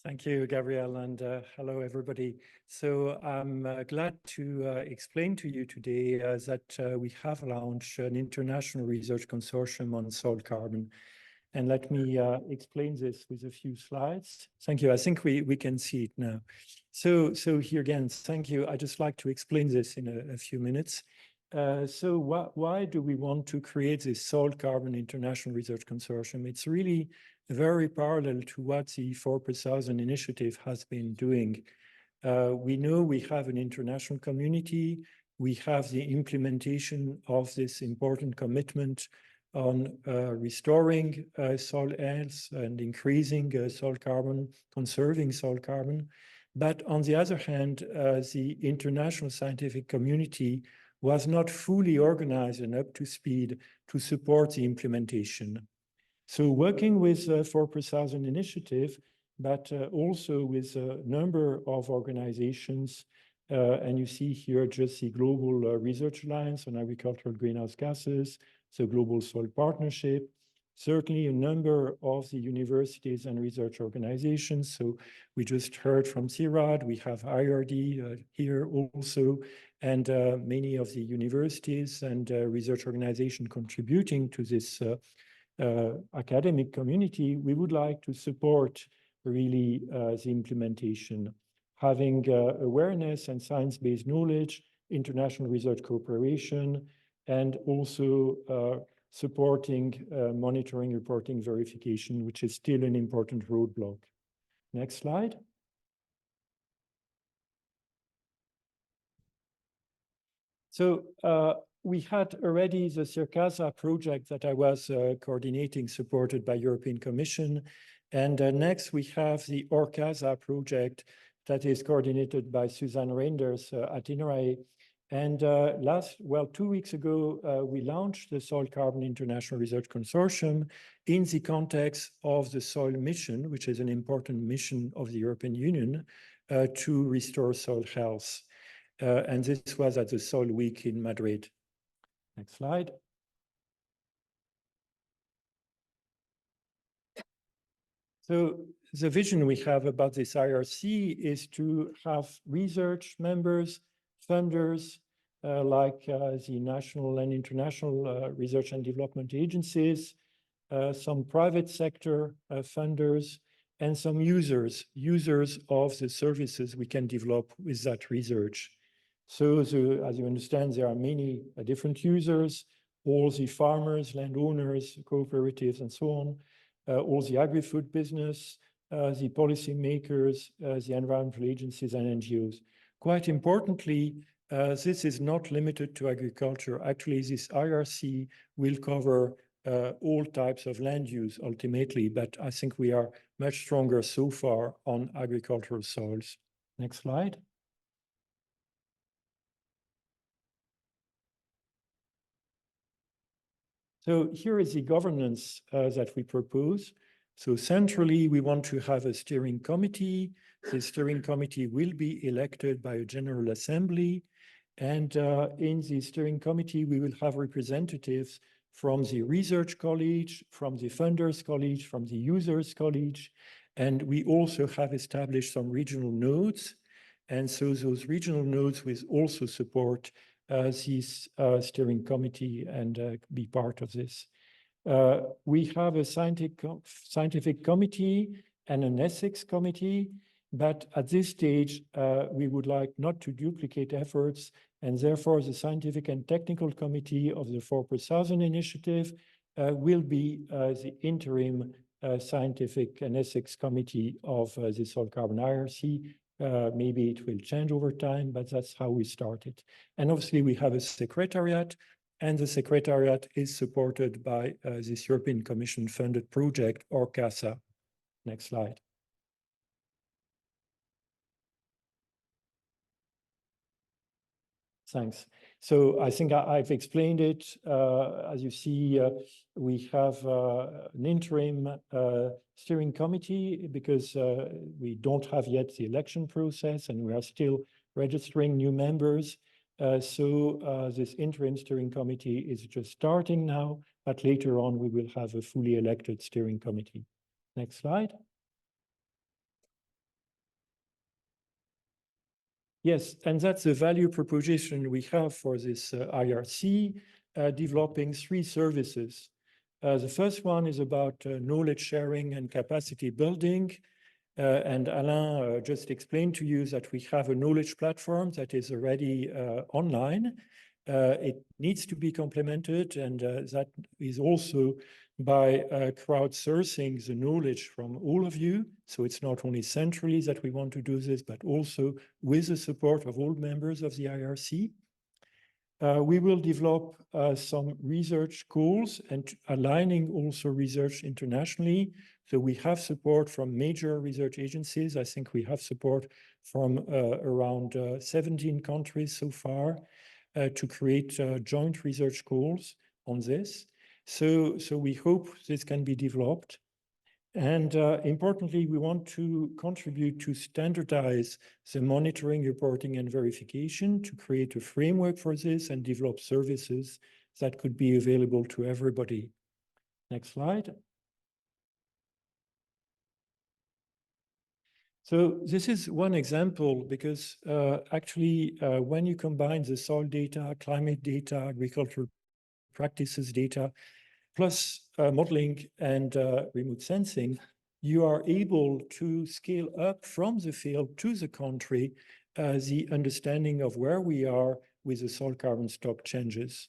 Thank you, Gabrielle, and hello, everybody. So I'm glad to explain to you today that we have launched an international research consortium on soil carbon. And let me explain this with a few slides. Thank you. I think we can see it now. So here again, thank you. I just like to explain this in a few minutes. Why do we want to create this soil carbon international research consortium? It's really very parallel to what the 4 per thousand initiative has been doing. We know we have an international community. We have the implementation of this important commitment on restoring soil health and increasing soil carbon, conserving soil carbon. But on the other hand, the international scientific community was not fully organized and up to speed to support the implementation. So working with 4 per thousand initiative, but also with a number of organizations, and you see here just the Global Research Alliance on Agricultural Greenhouse Gases, the Global Soil Partnership, certainly a number of the universities and research organizations. So we just heard from CIRAD, we have IRD here also, and many of the universities and research organizations contributing to this academic community. We would like to support really the implementation, having awareness and science-based knowledge, international research cooperation, and also supporting monitoring, reporting, verification, which is still an important roadblock. Next slide. So we had already the CIRCASA project that I was coordinating, supported by European Commission. And next we have the ORCASA project that is coordinated by Suzanne Reinders at INRAE. And 2 weeks ago, we launched the Soil Carbon International Research Consortium in the context of the Soil Mission, which is an important mission of the European Union to restore soil health. And this was at the Soil Week in Madrid. Next slide. So the vision we have about this IRC is to have research members, funders, like the national and international research and development agencies, some private sector funders, and some users of the services we can develop with that research. So as you understand, there are many different users, all the farmers, landowners, cooperatives, and so on, all the agri-food business, the policy makers, the environmental agencies, and NGOs. Quite importantly, this is not limited to agriculture. Actually, this IRC will cover all types of land use ultimately, but I think we are much stronger so far on agricultural soils. Next slide. So here is the governance that we propose. So centrally, we want to have a steering committee. The steering committee will be elected by a General Assembly. And in the steering committee, we will have representatives from the Research College, from the Funders College, from the Users College. And we also have established some regional nodes. And so those regional nodes will also support this steering committee and be part of this. We have a scientific committee and an ethics committee, but at this stage, we would like not to duplicate efforts, and therefore the scientific and technical committee of the 4 per thousand initiative will be the interim scientific and ethics committee of the Soil Carbon IRC. Maybe it will change over time, but that's how we started. And obviously we have a secretariat, and the secretariat is supported by this European Commission funded project, ORCASA. Next slide. Thanks. So I think I've explained it. As you see, we have an interim steering committee because we don't have yet the election process and we are still registering new members. This interim steering committee is just starting now, but later on we will have a fully elected steering committee. Next slide. Yes, and that's the value proposition we have for this IRC, developing 3 services. The first one is about knowledge sharing and capacity building. And Alain just explained to you that we have a knowledge platform that is already online. It needs to be complemented, and that is also by crowdsourcing the knowledge from all of you. So it's not only centrally that we want to do this, but also with the support of all members of the IRC. We will develop some research goals and aligning also research internationally. So we have support from major research agencies. I think we have support from around 17 countries so far to create joint research goals on this. So we hope this can be developed. And importantly, we want to contribute to standardize the monitoring, reporting, and verification to create a framework for this and develop services that could be available to everybody. Next slide. So this is one example because actually when you combine the soil data, climate data, agricultural practices data, plus modeling and remote sensing, you are able to scale up from the field to the country the understanding of where we are with the soil carbon stock changes.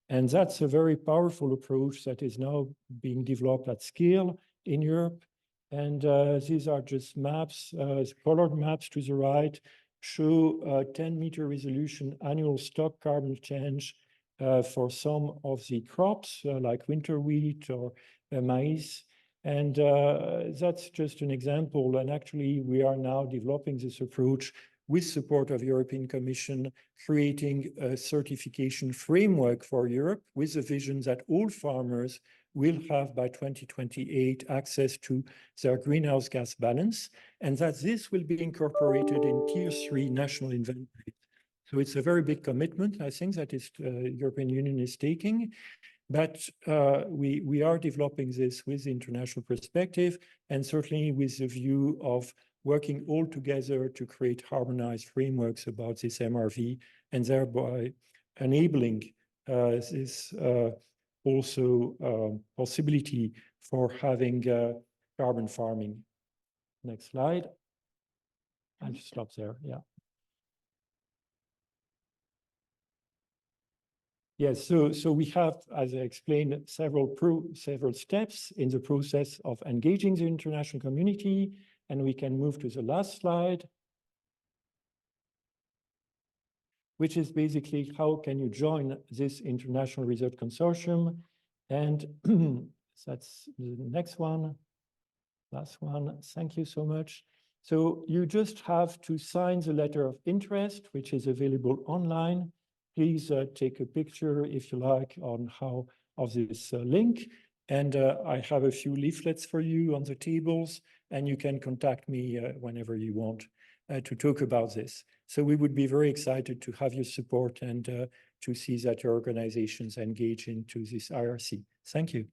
And that's a very powerful approach that is now being developed at scale in Europe. And these are just maps, colored maps to the right, show 10-meter resolution annual stock carbon change for some of the crops like winter wheat or maize. And that's just an example. And actually, we are now developing this approach with support of European Commission, creating a certification framework for Europe with the vision that all farmers will have by 2028 access to their greenhouse gas balance, and that this will be incorporated in Tier 3 national inventories. So it's a very big commitment, I think, that is European Union is taking, but we are developing this with the international perspective and certainly with the view of working all together to create harmonized frameworks about this MRV and thereby enabling this also possibility for having carbon farming. Next slide. I'll just stop there, yeah. Yes, so we have, as I explained, several steps in the process of engaging the international community, and we can move to the last slide, which is basically how can you join this international research consortium, and that's the next one, last one. Thank you so much. So you just have to sign the letter of interest, which is available online. Please take a picture, if you like, of this link. And I have a few leaflets for you on the tables, and you can contact me whenever you want to talk about this. So we would be very excited to have your support and to see that your organizations engage into this IRC. Thank you.